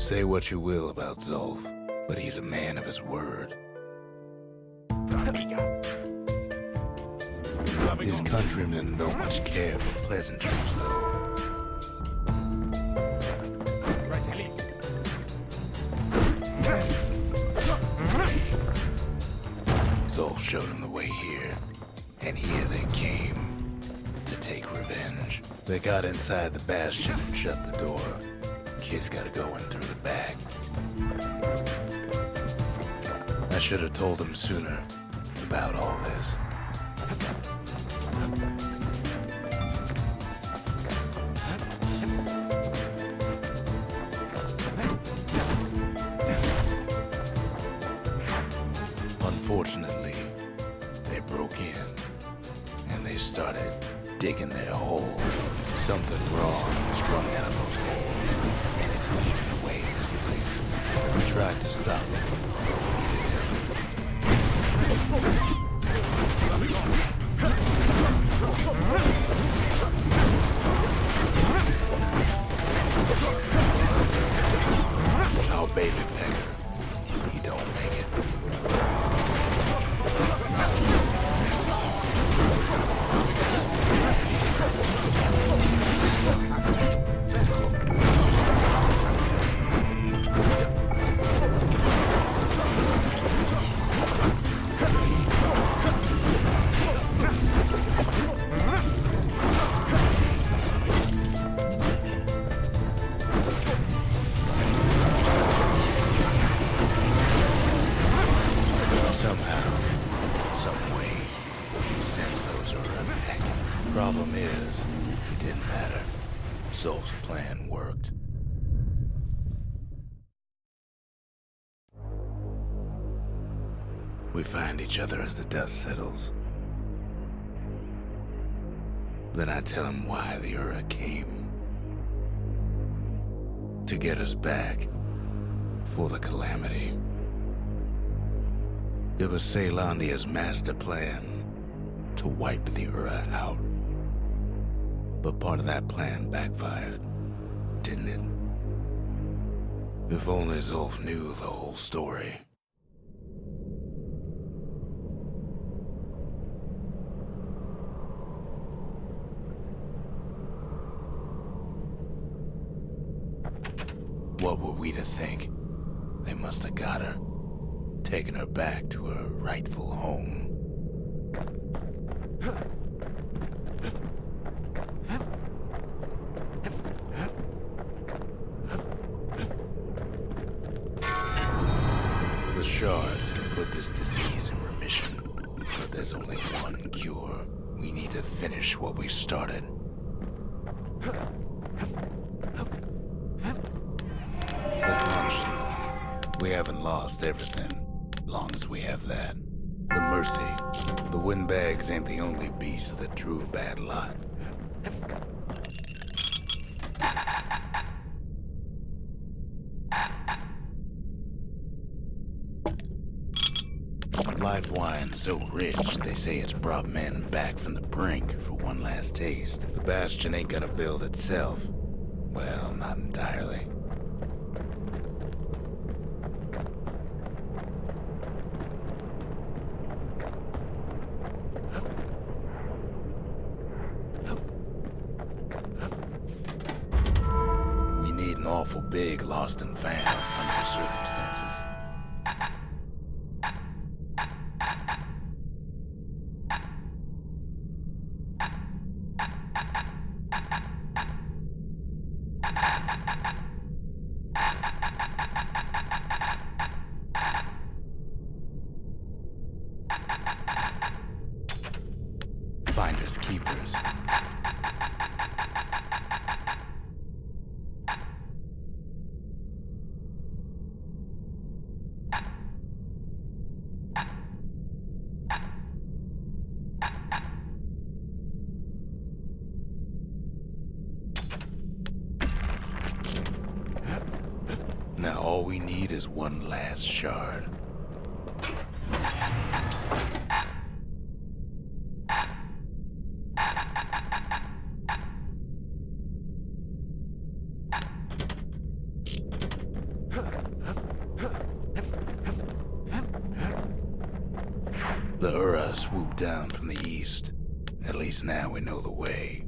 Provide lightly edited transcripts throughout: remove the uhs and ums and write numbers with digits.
Say what you will about Zolf, but he's a man of his word. His countrymen don't much care for pleasantries, though. Zolf showed him the way here, and here they came to take revenge. They got inside the Bastion and shut the door. Kid's gotta go in through the back. I should have told him sooner about all this. Unfortunately, they broke in, and they started digging their hole. Something wrong sprung out of those holes, and it's eating away at this place. We tried to stop it, but we needed him. Our baby pecker, he don't make it. Somehow, some way, he sends those around back. Problem is, it didn't matter. Zolf's plan worked. We find each other as the dust settles. Then I tell him why the Ura came. To get us back for the calamity. It was Caelondia's master plan to wipe the Ura out. But part of that plan backfired, didn't it? If only Zolf knew the whole story. What were we to think? They must have got her. Taking her back to her rightful home. The shards can put this disease in remission, but there's only one cure. We need to finish what we started. The conscience. We haven't lost everything. Long as we have that. The mercy. The windbags ain't the only beast that drew a bad lot. Life wine's so rich, they say it's brought men back from the brink for one last taste. The Bastion ain't gonna build itself. Well, not entirely. An awful big lost and found under the circumstances. Finders keepers. Now all we need is one last shard. The Ura swooped down from the east. At least now we know the way.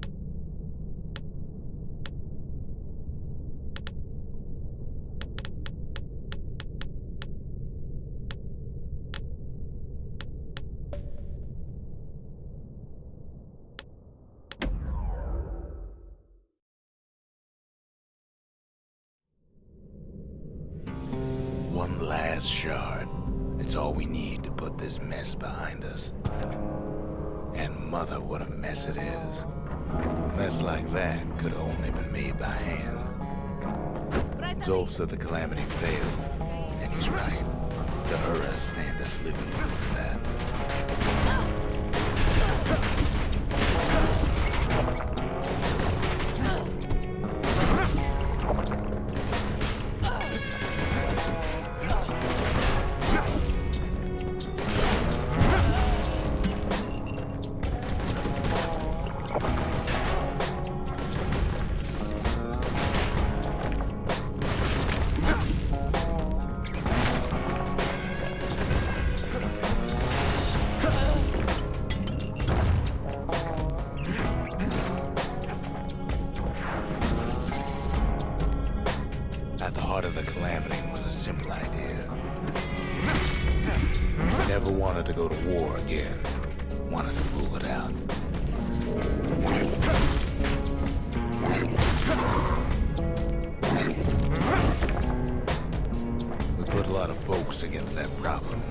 One last shard. It's all we need to put this mess behind us. And mother, what a mess it is. A mess like that could have only been made by hand. Zolf said the Calamity failed, and he's right. The Ura stand as living proof of that. At the heart of the Calamity was a simple idea. Never wanted to go to war again. Wanted to rule it out. We put a lot of folks against that problem.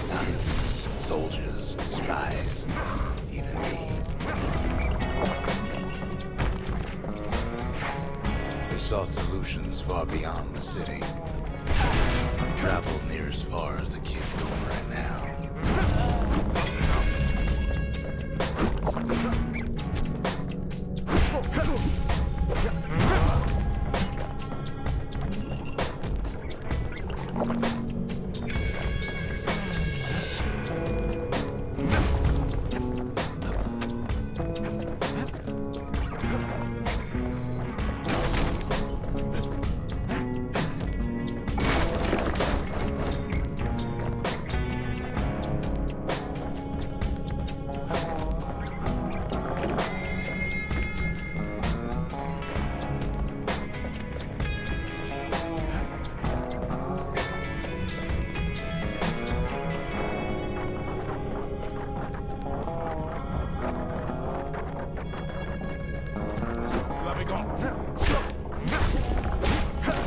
Scientists, soldiers, spies, even me. They sought solutions far beyond the city. We traveled near as far as the kid's going right now.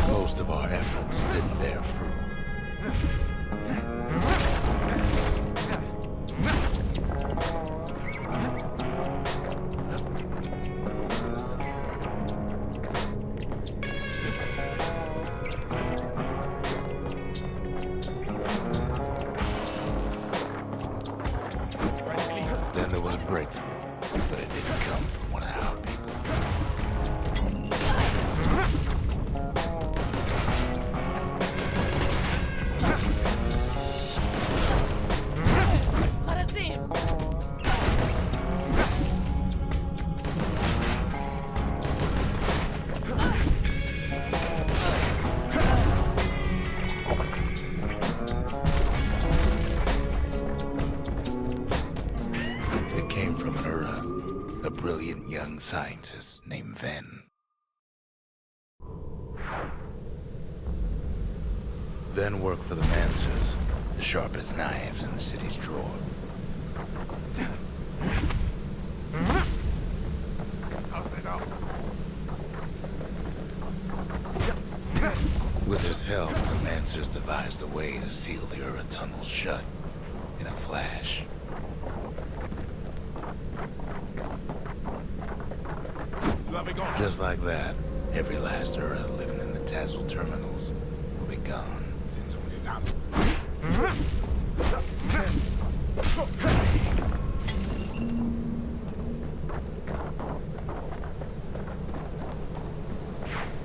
Most of our efforts didn't bear fruit. Then there was a breakthrough, but it didn't come from one of our people. From an Ura, a brilliant young scientist named Ven. Ven worked for the Mancers, the sharpest knives in the city's drawer. With his help, the Mancers devised a way to seal the Ura tunnels shut in a flash. Just like that, every last Ura living in the Tassel terminals will be gone.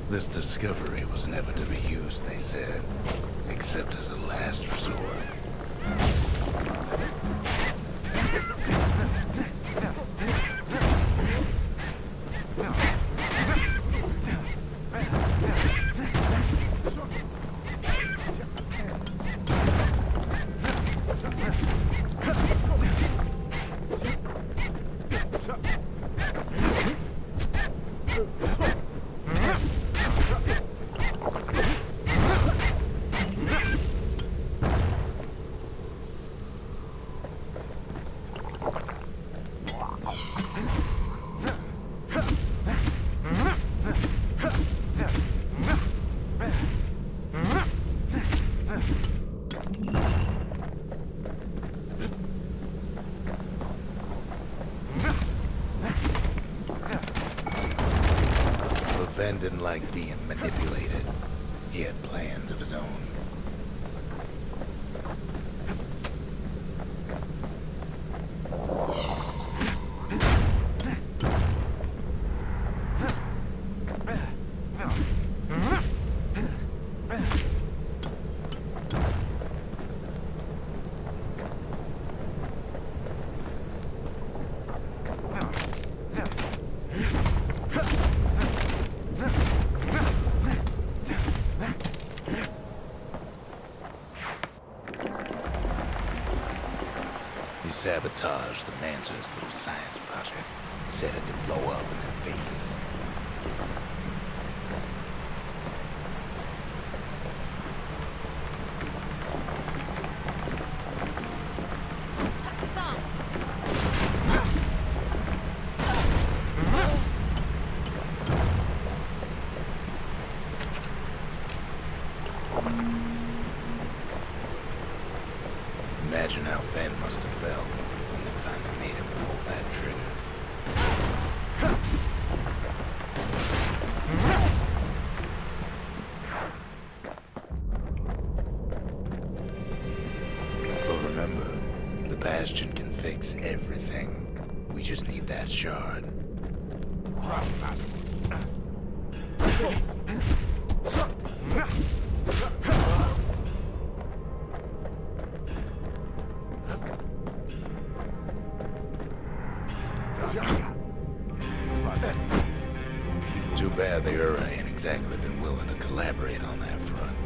This discovery was never to be used, they said, except as a last resort. Ben didn't like being manipulated. He had plans of his own. Sabotaged the Mancer's little science project, set it to blow up in their faces. Imagine how Van must have felt when they finally made him pull that trigger. But remember, the Bastion can fix everything. We just need that shard. Too bad the Ura ain't exactly been willing to collaborate on that front.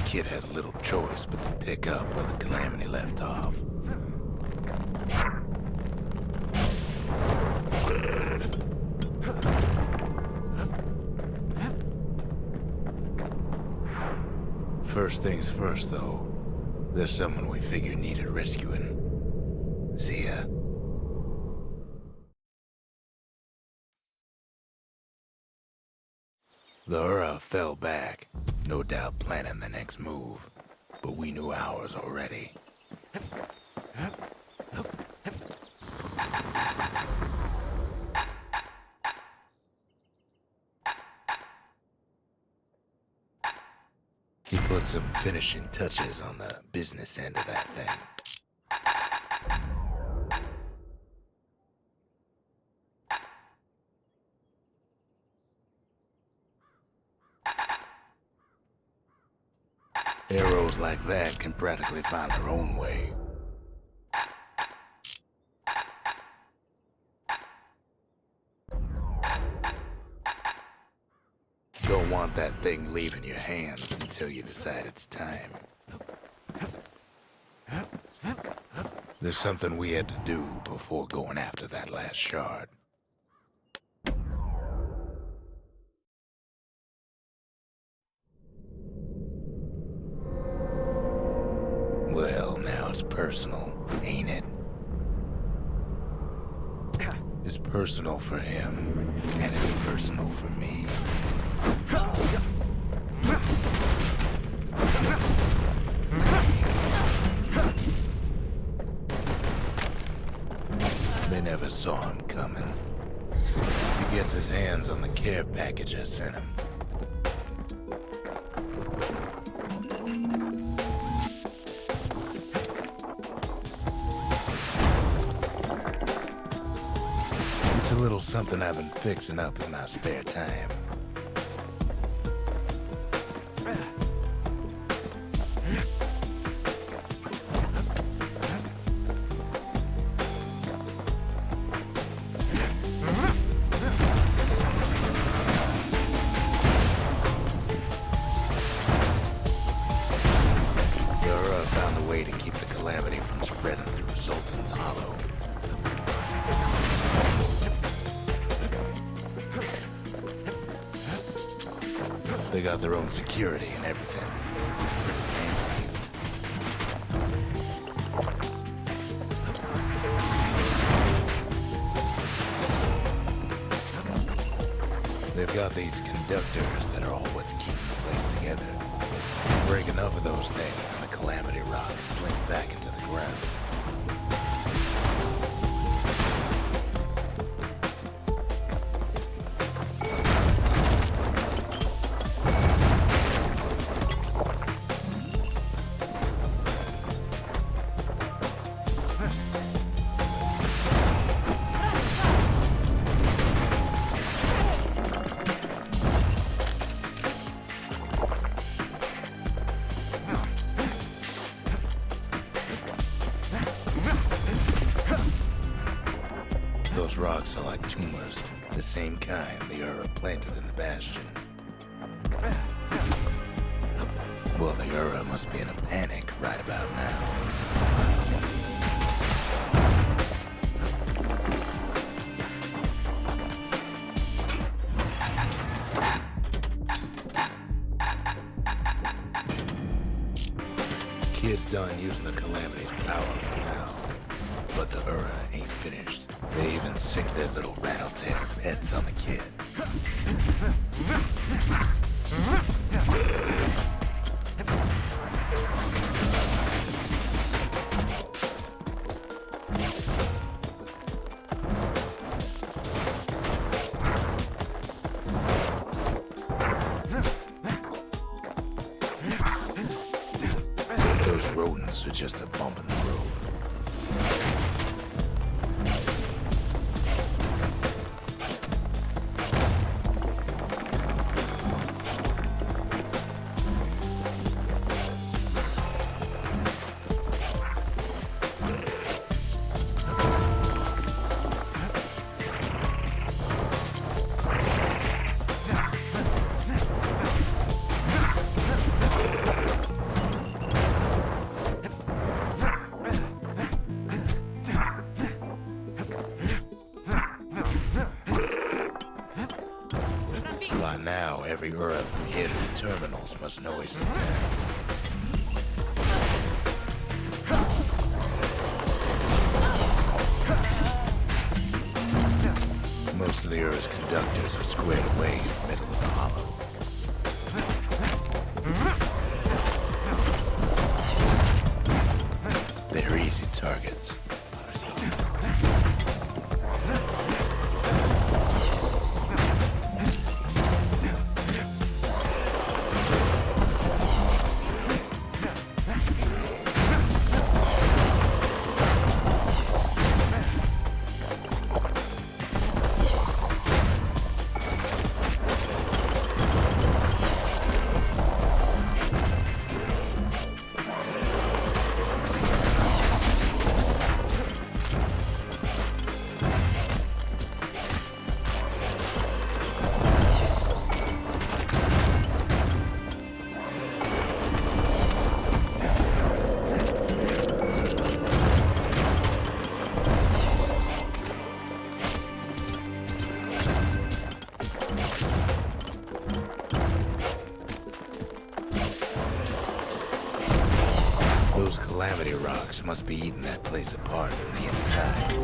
Kid had little choice but to pick up where the Calamity left off. First things first, though. There's someone we figured needed rescuing. See ya. The Ura fell back, no doubt planning the next move, but we knew ours already. Put some finishing touches on the business end of that thing. Arrows like that can practically find their own way. Don't want that thing leaving your hands until you decide it's time. There's something we had to do before going after that last shard. Well, now it's personal, ain't it? It's personal for him, and it's personal for me. They never saw him coming. He gets his hands on the care package I sent him. It's a little something I've been fixing up in my spare time. Found a way to keep the calamity from spreading through Sultan's Hollow. They got their own security and everything. Pretty fancy. They've got these conductors that are all what's keeping the place together. Break enough of those things and the calamity rocks slink back into the ground. Those rocks are like tumors, the same kind the Ura planted in the Bastion. Well, the Ura must be in a panic right about now. Kid's done using the calamity's power for now. But the Ura ain't finished. They even sick their little rattletail pets on the kid. Those rodents are just a bump in the road. By now, every Ura from here to the terminals must know he's in town. Most of the Ura's conductors are squared away in the middle of the hollow. They're easy targets. must be eating that place apart from the inside.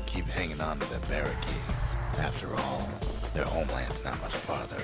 Keep hanging on to that barricade. After all, their homeland's not much farther.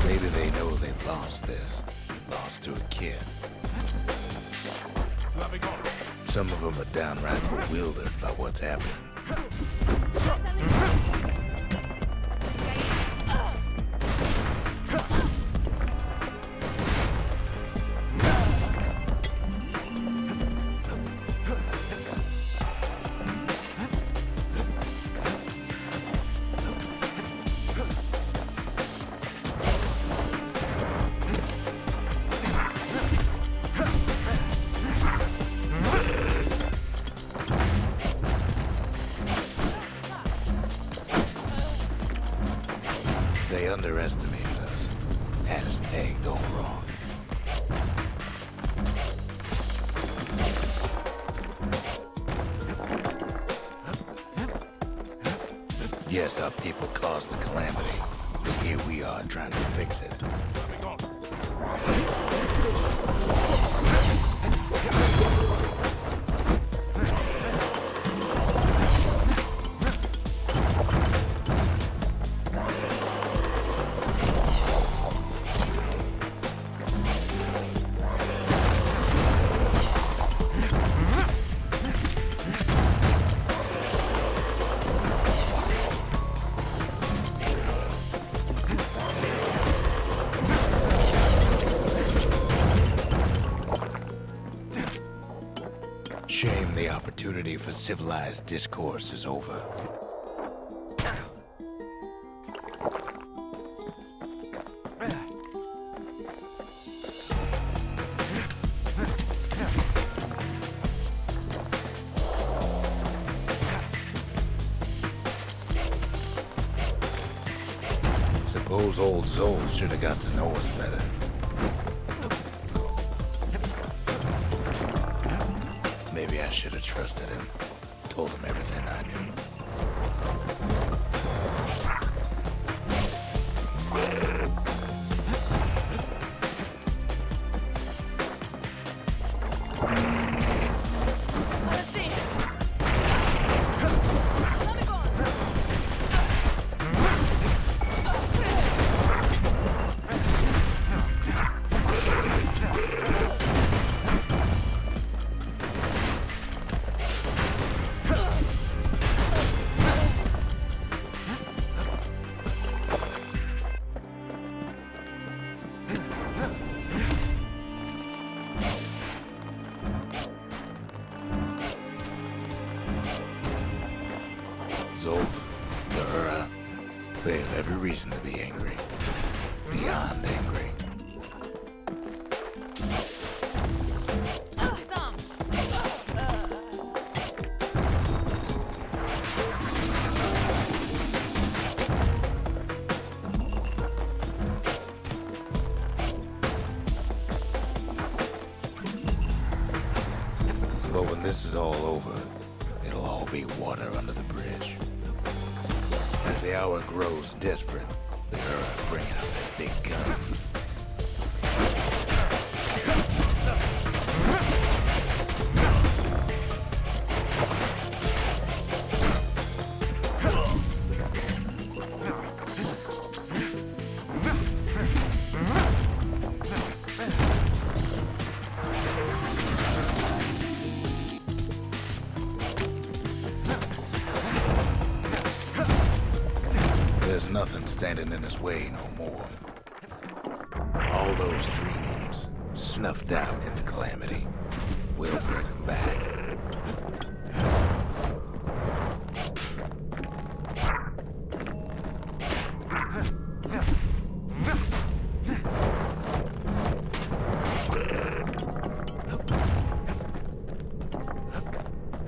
Maybe they know they've lost this. Lost to a kid. Some of them are downright bewildered by what's happening. They underestimated us. Had us pegged all wrong. Yes, our people caused the calamity, but here we are trying to fix it. Shame the opportunity for civilized discourse is over. Suppose old Zolf should have got to know us better. Maybe I should have trusted him. Told him everything I knew. Zolf, Uhura, they have every reason to be angry. Beyond angry. But when this is all over, it'll all be water under the bridge. As the hour grows desperate, the Ura bring out their big guns. There's nothing standing in his way no more. All those dreams snuffed out in the calamity will bring him back.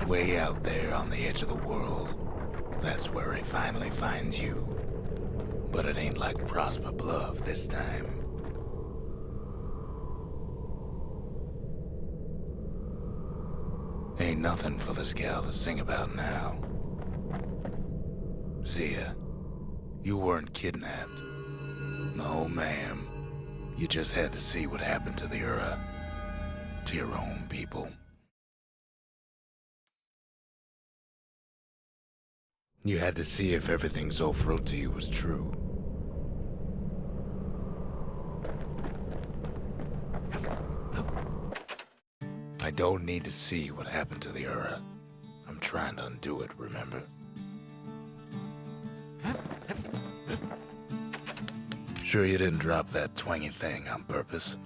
Way out there on the edge of the world, that's where he finally finds you. But it ain't like Prosper Bluff this time. Ain't nothing for this gal to sing about now. Zia, you weren't kidnapped. No, ma'am. You just had to see what happened to the Ura. To your own people. You had to see if everything Zolf wrote to you was true. I don't need to see what happened to the Ura. I'm trying to undo it, remember? Sure you didn't drop that twangy thing on purpose?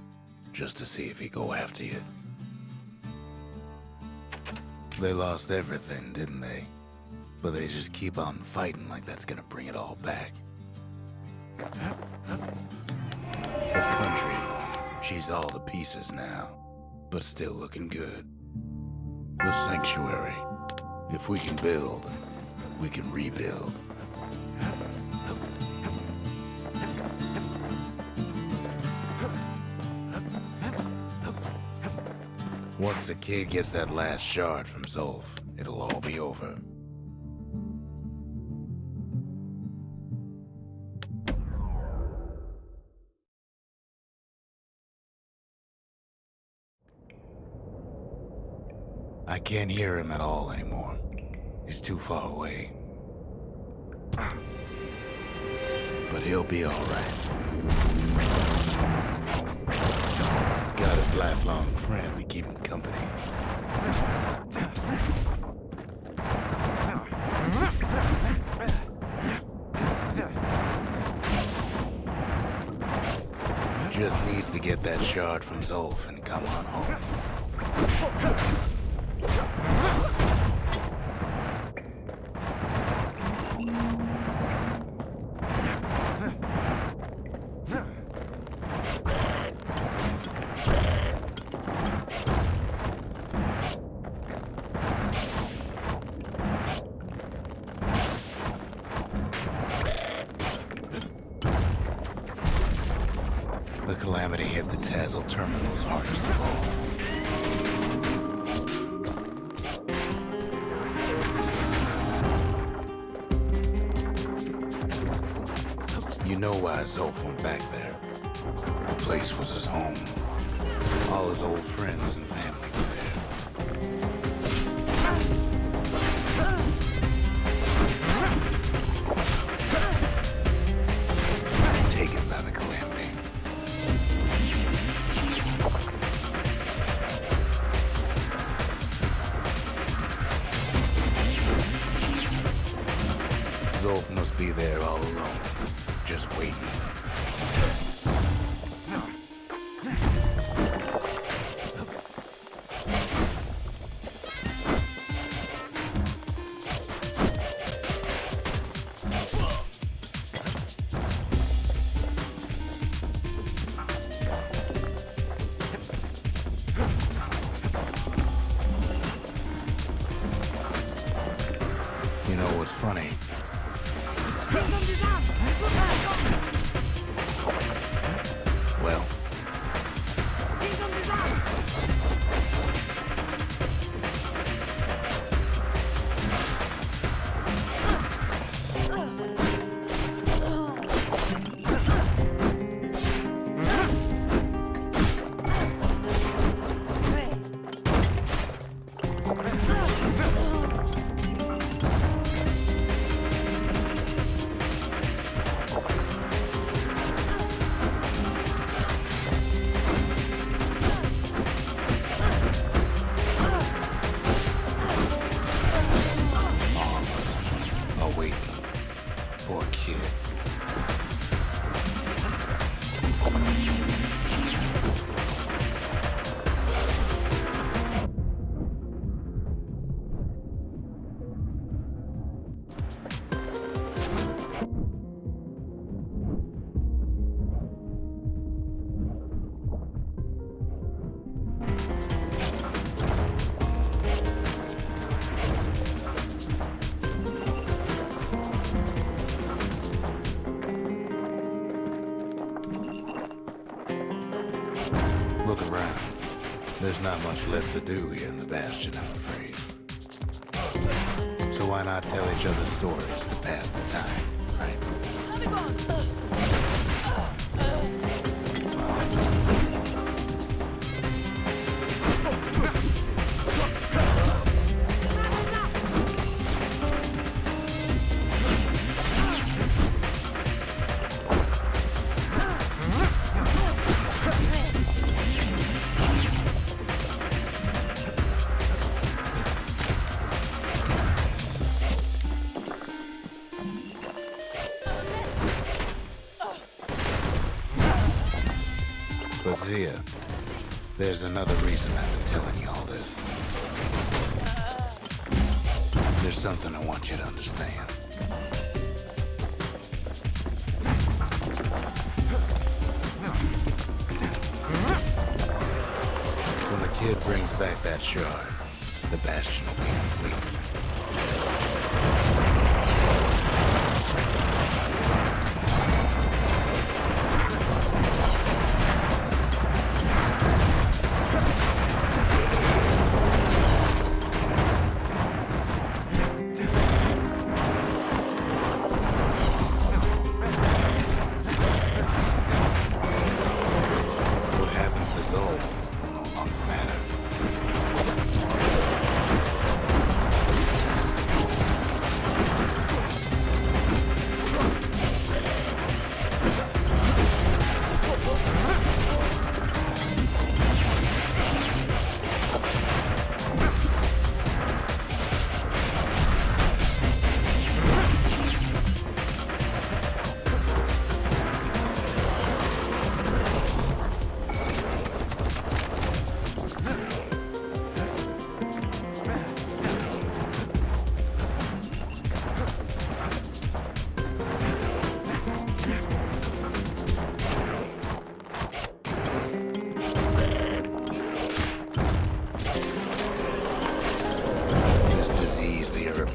Just to see if he'd go after you? They lost everything, didn't they? But they just keep on fighting like that's gonna bring it all back. The country, she's all to pieces now, but still looking good. The sanctuary, if we can build, we can rebuild. Once the kid gets that last shard from Zolf, it'll all be over. I can't hear him at all anymore. He's too far away. But he'll be all right. Got his lifelong friend to keep him company. Just needs to get that shard from Zolf and come on home. The calamity hit the Tazzle terminals hardest of all. You know why Zolf went back there. The place was his home. All his old friends and family were there. Taken by the calamity. Zolf must be there all alone, just waiting. You know what's funny? Well, Look around. There's not much left to do here in the Bastion, I'm afraid. So why not tell each other stories to pass the time, right? But Zia, there's another reason I've been telling you all this. There's something I want you to understand. When the kid brings back that shard, the Bastion will be complete.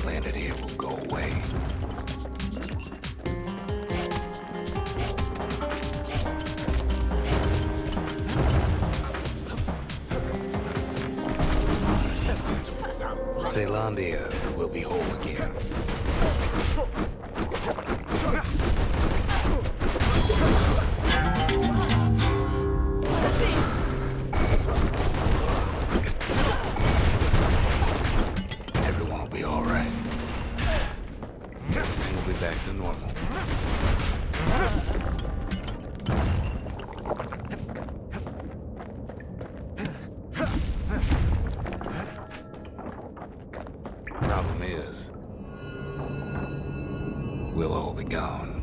Planted here will go away. Zealandia will be whole again. Everyone will be all right. Everything will be back to normal. Problem is, we'll all be gone.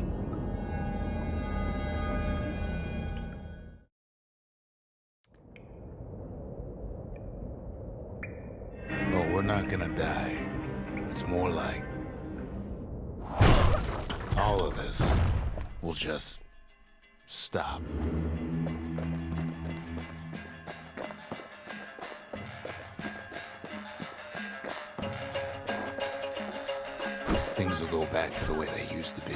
Oh, we're not gonna die. It's more like all of this will just stop. Things will go back to the way they used to be.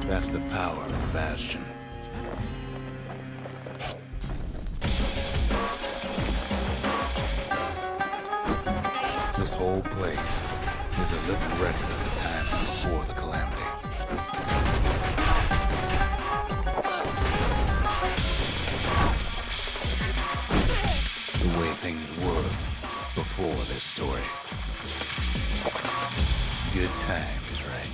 That's the power of the Bastion. This whole place is a living record of the times before the calamity. The way things were before this story. Good times, right?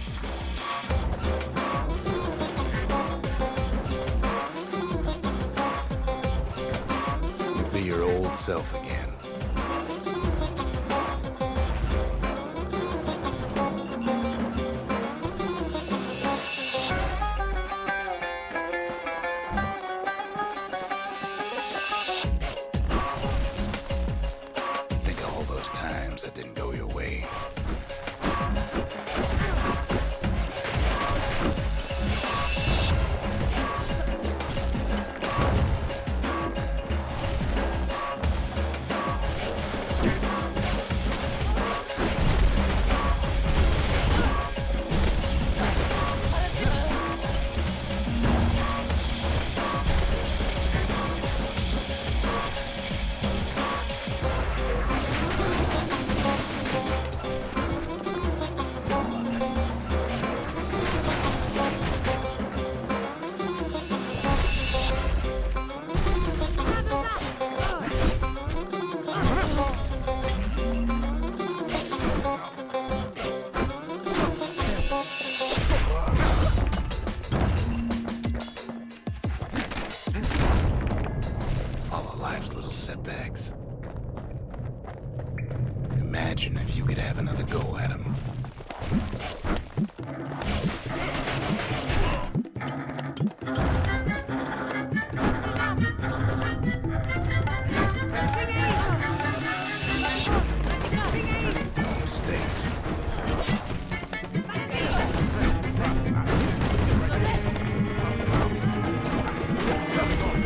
You'll be your old self again. Times that didn't go your way. Imagine if you could have another go at him. No mistakes.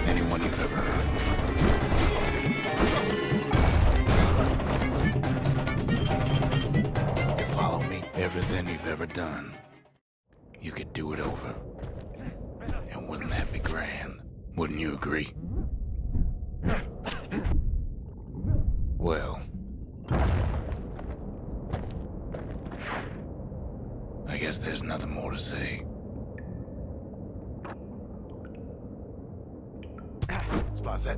Anyone you've ever heard. You follow me? Everything you've ever done, you could do it over. And wouldn't that be grand? Wouldn't you agree? Well, I guess there's nothing more to say. Closet.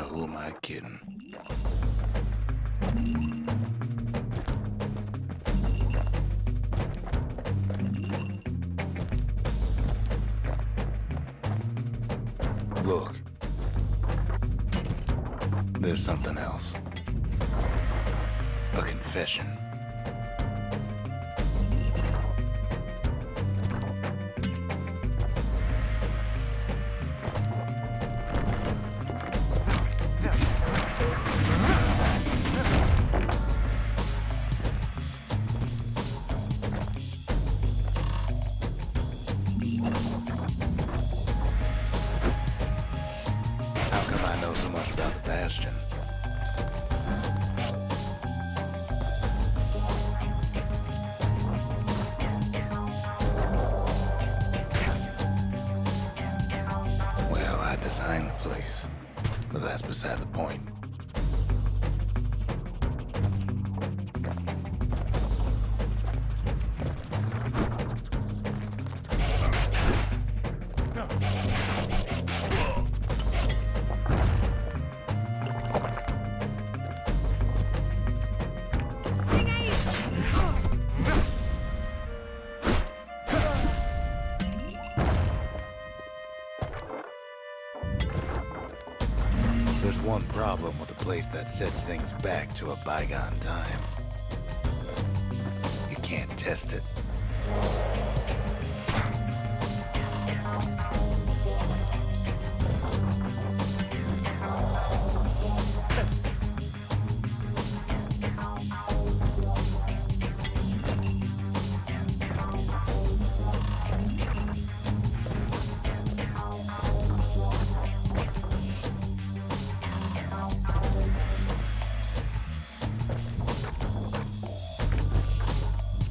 Who am I kidding? Look. There's something else. A confession. How come I know so much about the Bastion? Well, I designed the place, but that's beside the point. There's one problem with a place that sets things back to a bygone time. You can't test it.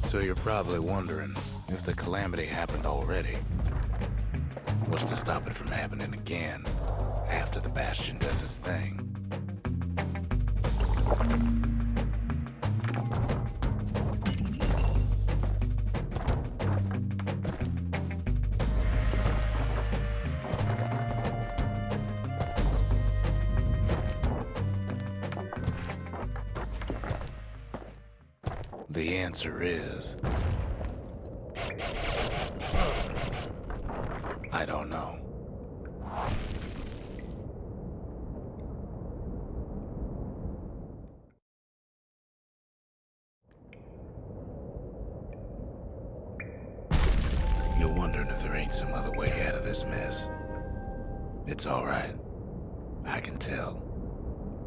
So you're probably wondering if the calamity happened already. What's to stop it from happening again after the Bastion does its thing? The answer is... I don't know. You're wondering if there ain't some other way out of this mess. It's all right. I can tell.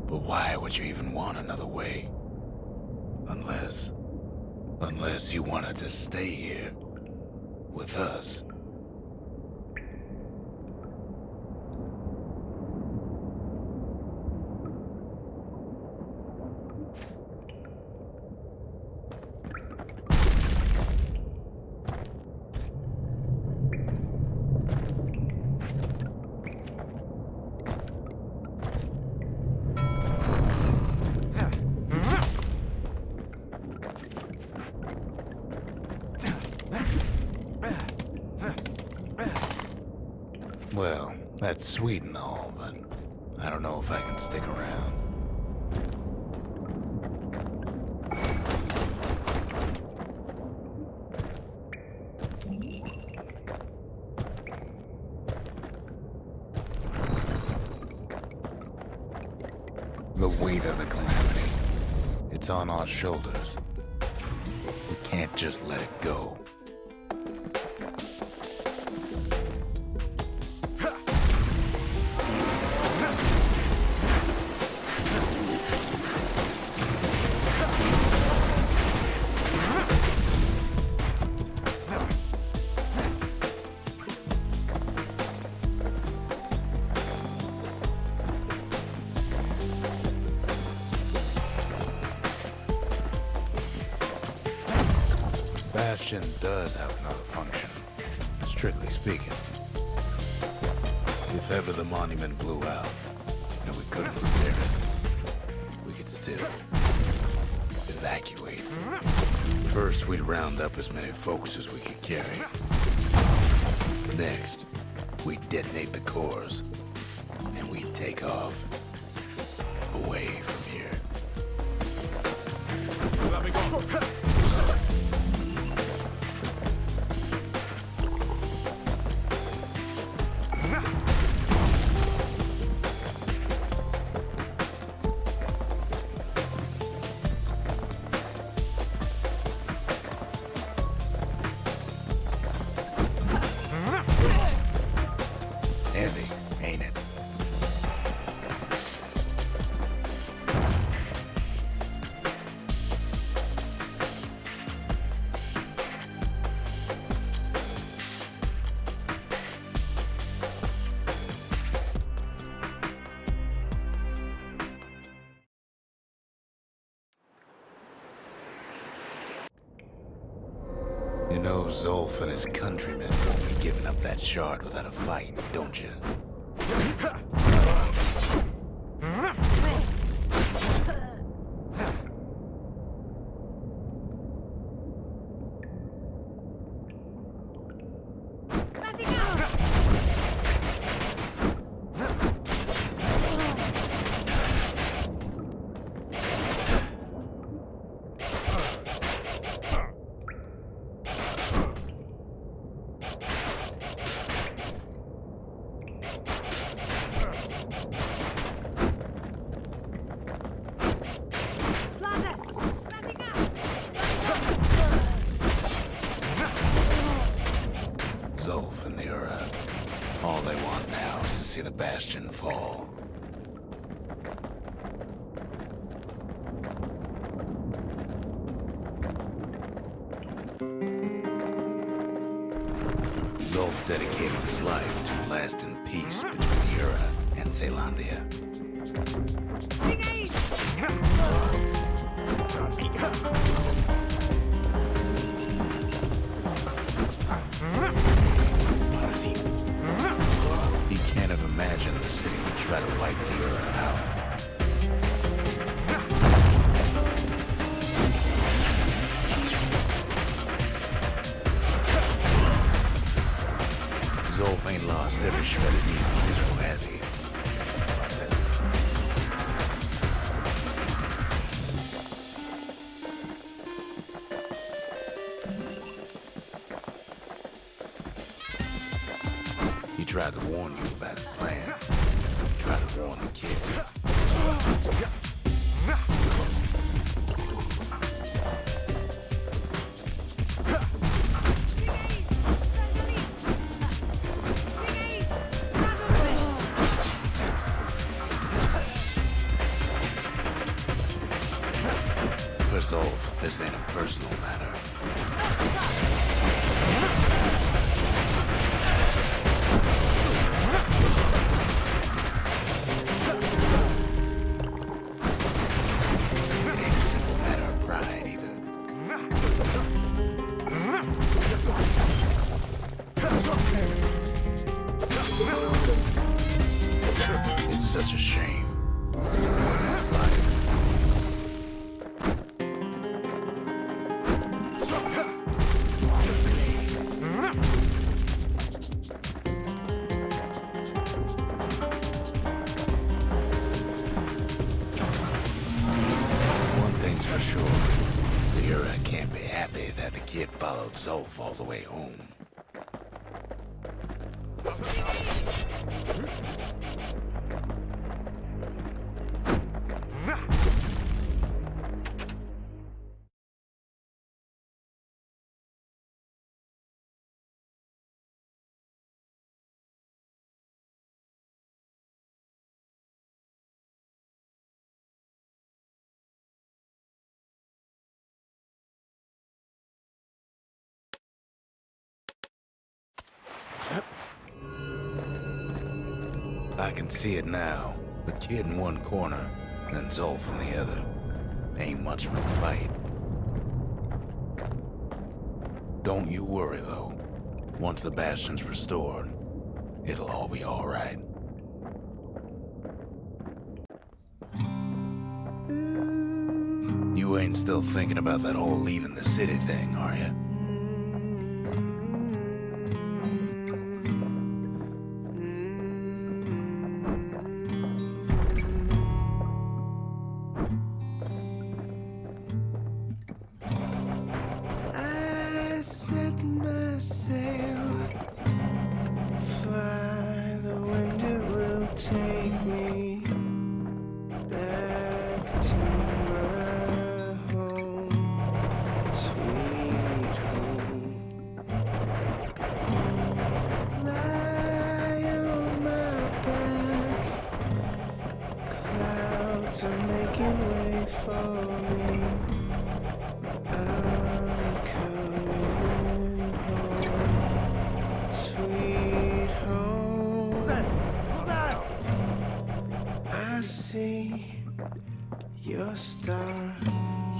But why would you even want another way? Unless you wanted to stay here with us. Well, that's sweet and all, but I don't know if I can stick around. The weight of the calamity, it's on our shoulders. We can't just let it go. Bastion does have another function, strictly speaking. If ever the monument blew out, and we couldn't repair it, we could still evacuate. First, we'd round up as many folks as we could carry. Next, we'd detonate the cores, and we'd take off away from here. Let me go. Heavy, ain't it? You know Zolf and his countrymen won't be giving up that shard without a fight, don't you? Zolf and the Ura, all they want now is to see the Bastion fall. Zolf dedicated his life to lasting peace between the Ura and Caelondia. He can't have imagined the city would try to wipe the Ura out. Zolf ain't lost every shred of decency though, has he? He tried to warn you about his plans. He tried to warn the kid. For Zolf, this ain't a personal matter. It ain't a simple matter of pride either. It's such a shame. That's life. followed Zolf all the way home. I can see it now. The kid in one corner, and Zolf in the other. Ain't much of a fight. Don't you worry, though. Once the Bastion's restored, it'll all be alright. You ain't still thinking about that whole leaving the city thing, are you? Set my sail, fly, the wind it will take me back to my home, sweet home. Lie on my back, clouds are making way for me. I'm coming home, sweet home. I see your star,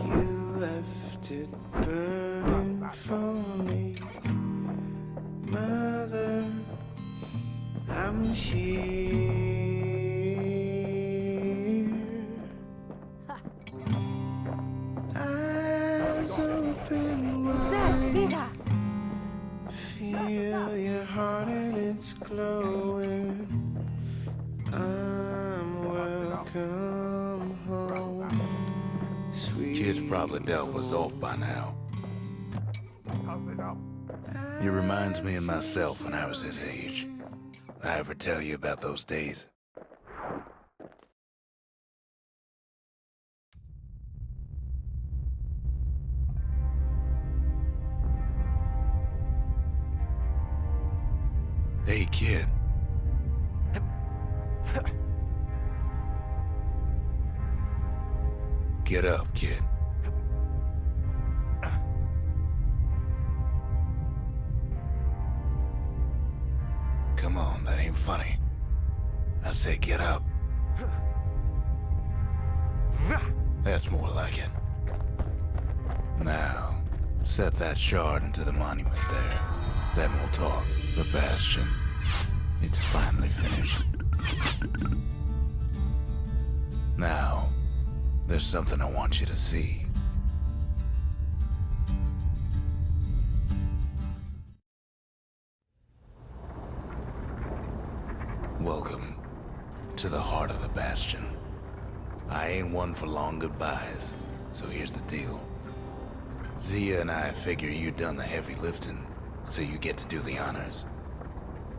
you left it burning for me. Mother, I'm here. Eyes open wide, feel your heart and it's glowing. I'm welcome home, sweet. Kid's probably dealt with Zolf by now. He reminds me of myself when I was his age. I ever tell you about those days? Hey, kid. Get up, kid. Come on, that ain't funny. I said get up. That's more like it. Now, set that shard into the monument there. Then we'll talk. The Bastion. It's finally finished. Now, there's something I want you to see. Welcome to the heart of the Bastion. I ain't one for long goodbyes, so here's the deal. Zia and I figure you done the heavy lifting, so you get to do the honors.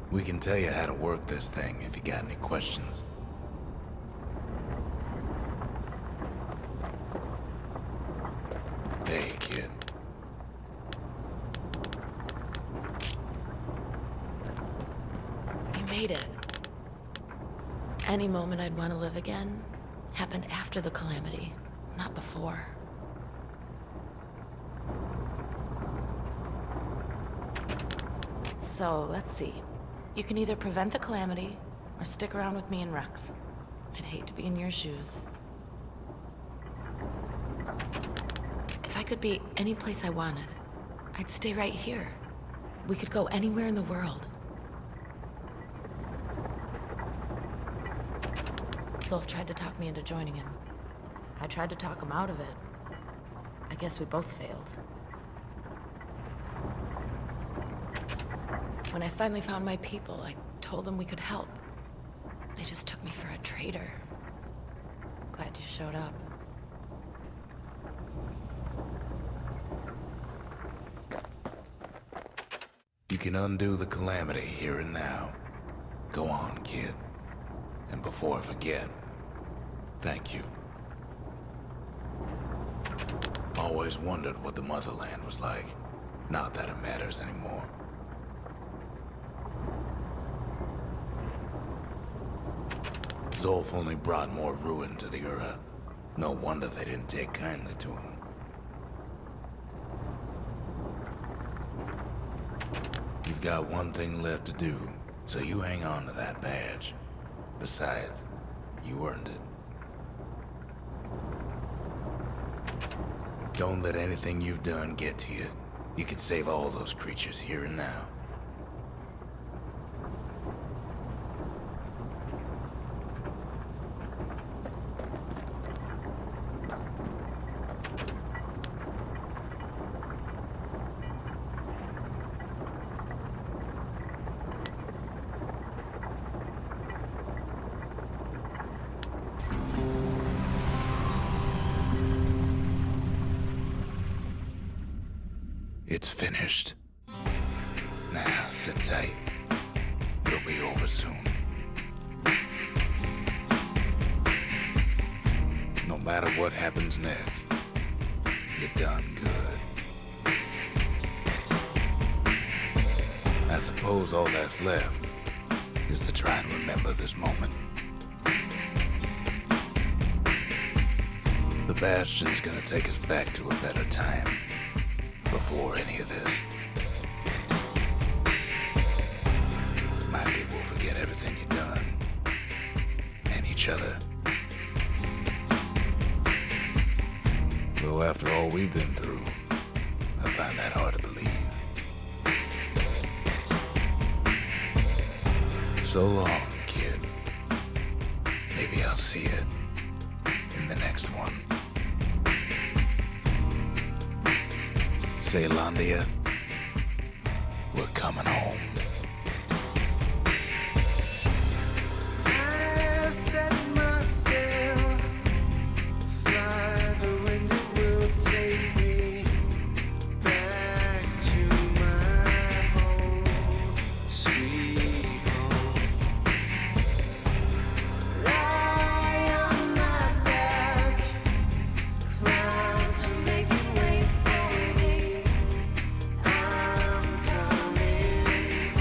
We can tell you how to work this thing if you got any questions. Hey, kid. You made it. Any moment I'd want to live again happened after the calamity, not before. So, let's see. You can either prevent the calamity, or stick around with me and Rex. I'd hate to be in your shoes. If I could be any place I wanted, I'd stay right here. We could go anywhere in the world. Zolf tried to talk me into joining him. I tried to talk him out of it. I guess we both failed. When I finally found my people, I told them we could help. They just took me for a traitor. Glad you showed up. can undo the calamity here and now. Go on, kid. And before I forget, thank you. Always wondered what the motherland was like. Not that it matters anymore. Zolf only brought more ruin to the Ura. No wonder they didn't take kindly to him. You've got one thing left to do, so you hang on to that badge. Besides, you earned it. Don't let anything you've done get to you. You can save all those creatures here and now. It's finished. Now, sit tight. It'll be over soon. No matter what happens next, you're done good. I suppose all that's left is to try and remember this moment. The Bastion's gonna take us back to a better time. Before any of this. Maybe we'll forget everything you've done. And each other. Though after all we've been through, I find that hard to believe. So long, kid. Maybe I'll see you in the next one. Zealandia, we're coming home. I set my sail, fly the wind, it will take me back to my home, sweet home. Lie on my back, clouds are making way for me. I'm coming